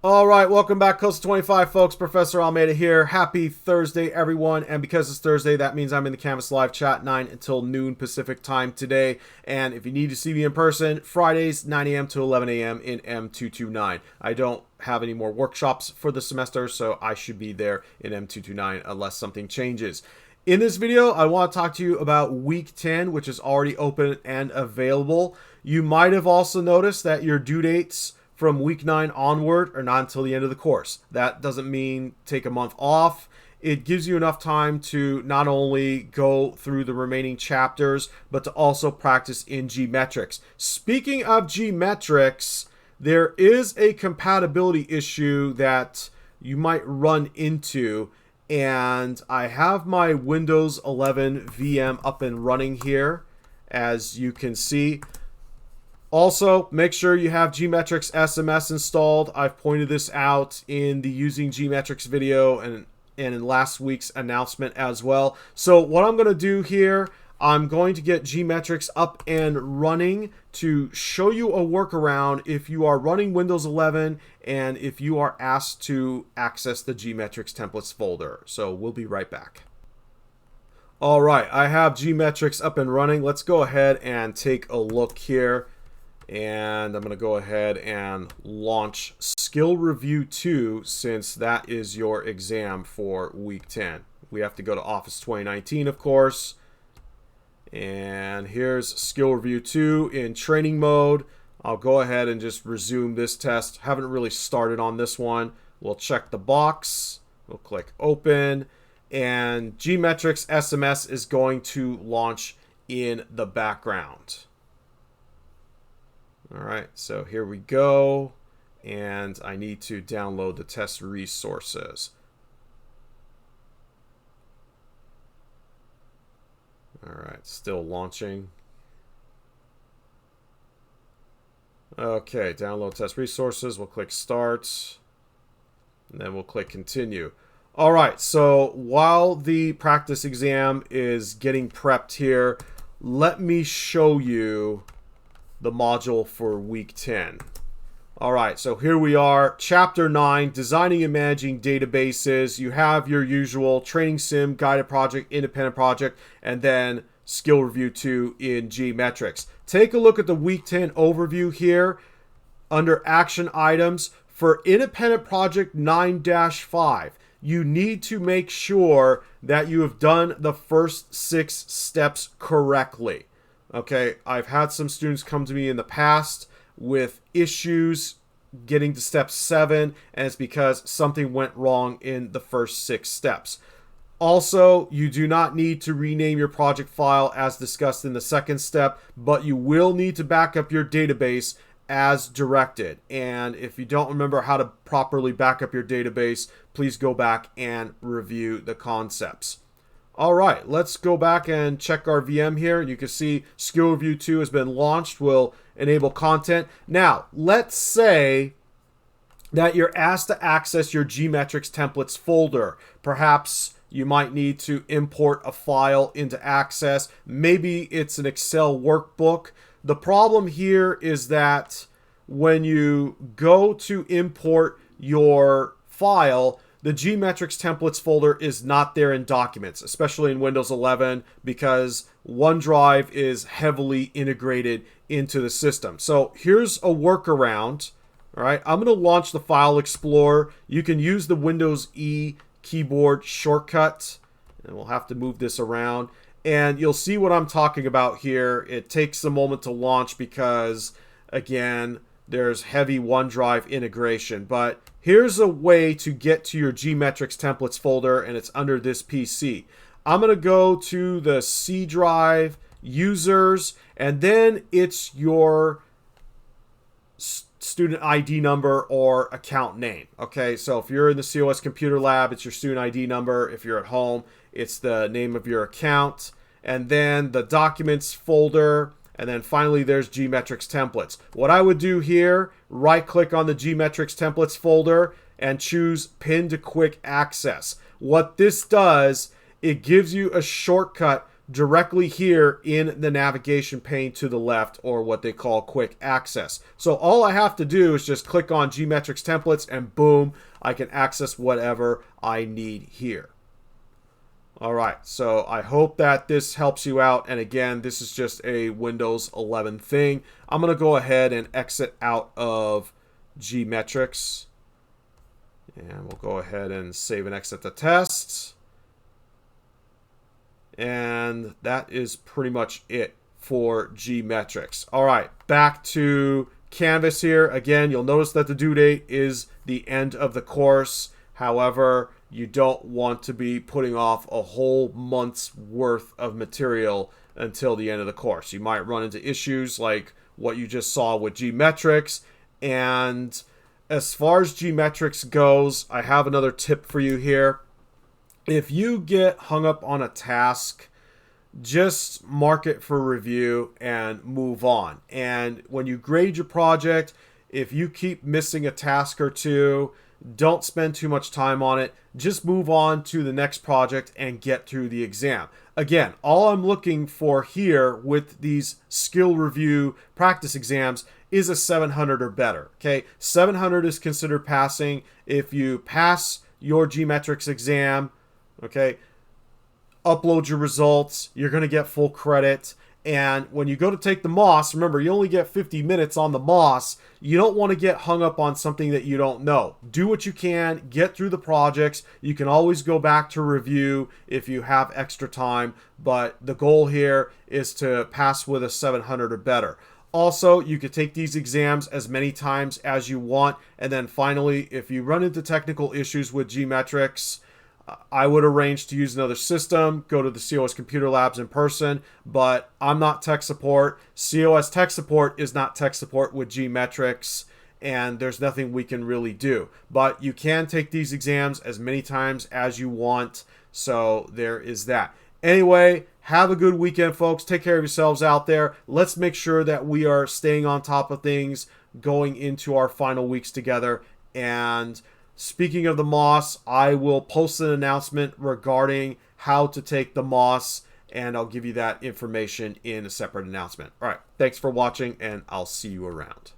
All right, welcome back, COSA 25, folks. Professor Almeida here. Happy Thursday, everyone. And because it's Thursday, that means I'm in the Canvas Live chat 9 until noon Pacific time today. And if you need to see me in person, Fridays, 9 a.m. to 11 a.m. in M229. I don't have any more workshops for the semester, so I should be there in M229 unless something changes. In this video, I want to talk to you about week 10, which is already open and available. You might have also noticed that your due dates from week 9 onward are not until the end of the course. That doesn't mean take a month off. It gives you enough time to not only go through the remaining chapters, but to also practice in GMetrix. Speaking of GMetrix, there is a compatibility issue that you might run into, and I have my Windows 11 VM up and running here, as you can see. Also, make sure you have GMetrix SMS installed. I've pointed this out in the Using GMetrix video and in last week's announcement as well. So what I'm going to do here, I'm going to get GMetrix up and running to show you a workaround if you are running Windows 11 and if you are asked to access the GMetrix templates folder. So we'll be right back. All right, I have GMetrix up and running. Let's go ahead and take a look here. And I'm going to go ahead and launch Skill Review 2 since that is your exam for week 10. We have to go to Office 2019, of course. And here's Skill Review 2 in training mode. I'll go ahead and just resume this test. Haven't really started on this one. We'll check the box. We'll click Open. And GMetrix SMS is going to launch in the background. All right, so here we go, and I need to download the test resources. All right, still launching. Okay, download test resources. We'll click Start, and then we'll click Continue. All right, so while the practice exam is getting prepped here, let me show you the module for week 10. All right, so here we are, chapter 9, designing and managing databases. You have your usual training sim, guided project, independent project, and then skill review 2 in GMetrix. Take a look at the week 10 overview here under action items. For independent project 9-5, you need to make sure that you have done the first 6 steps correctly. Okay, I've had some students come to me in the past with issues getting to step 7, and it's because something went wrong in the first 6 steps. Also, you do not need to rename your project file as discussed in the second step, but you will need to back up your database as directed. And if you don't remember how to properly back up your database, please go back and review the concepts. All right, let's go back and check our VM here. You can see Skill Review 2 has been launched. We'll enable content. Now, let's say that you're asked to access your GMetrix templates folder. Perhaps you might need to import a file into Access. Maybe it's an Excel workbook. The problem here is that when you go to import your file, the GMetrix templates folder is not there in Documents, especially in Windows 11, because OneDrive is heavily integrated into the system. So here's a workaround. All right, I'm going to launch the File Explorer. You can use the Windows E keyboard shortcut, and we'll have to move this around. And you'll see what I'm talking about here. It takes a moment to launch because, again, there's heavy OneDrive integration. But here's a way to get to your GMetrix templates folder, and it's under this PC. I'm going to go to the C drive, users, and then it's your student ID number or account name. Okay, so if you're in the COS computer lab, it's your student ID number. If you're at home, it's the name of your account. And then the documents folder. And then finally, there's GMetrix templates. What I would do here, right click on the GMetrix templates folder and choose pin to quick access. What this does, it gives you a shortcut directly here in the navigation pane to the left, or what they call quick access. So all I have to do is just click on GMetrix templates and boom, I can access whatever I need here. All right, so I hope that this helps you out. And again, this is just a Windows 11 thing. I'm going to go ahead and exit out of GMetrix. And we'll go ahead and save and exit the test. And that is pretty much it for GMetrix. All right, back to Canvas here. Again, you'll notice that the due date is the end of the course. However, you don't want to be putting off a whole month's worth of material until the end of the course. You might run into issues like what you just saw with GMetrix. And as far as GMetrix goes, I have another tip for you here. If you get hung up on a task, just mark it for review and move on. And when you grade your project, if you keep missing a task or two, don't spend too much time on it. Just move on to the next project and get through the exam. Again, all I'm looking for here with these skill review practice exams is a 700 or better. Okay, 700 is considered passing. If you pass your GMetrix exam, okay, upload your results, you're going to get full credit. And when you go to take the MOS, remember, you only get 50 minutes on the MOS. You don't want to get hung up on something that you don't know. Do what you can, get through the projects. You can always go back to review if you have extra time, but the goal here is to pass with a 700 or better. Also, you could take these exams as many times as you want. And then finally, if you run into technical issues with GMetrix, I would arrange to use another system, go to the COS Computer Labs in person, but I'm not tech support. COS Tech Support is not tech support with GMetrix, and there's nothing we can really do. But you can take these exams as many times as you want, so there is that. Anyway, have a good weekend, folks. Take care of yourselves out there. Let's make sure that we are staying on top of things going into our final weeks together. And speaking of the MOS, I will post an announcement regarding how to take the MOS, and I'll give you that information in a separate announcement. All right, thanks for watching, and I'll see you around.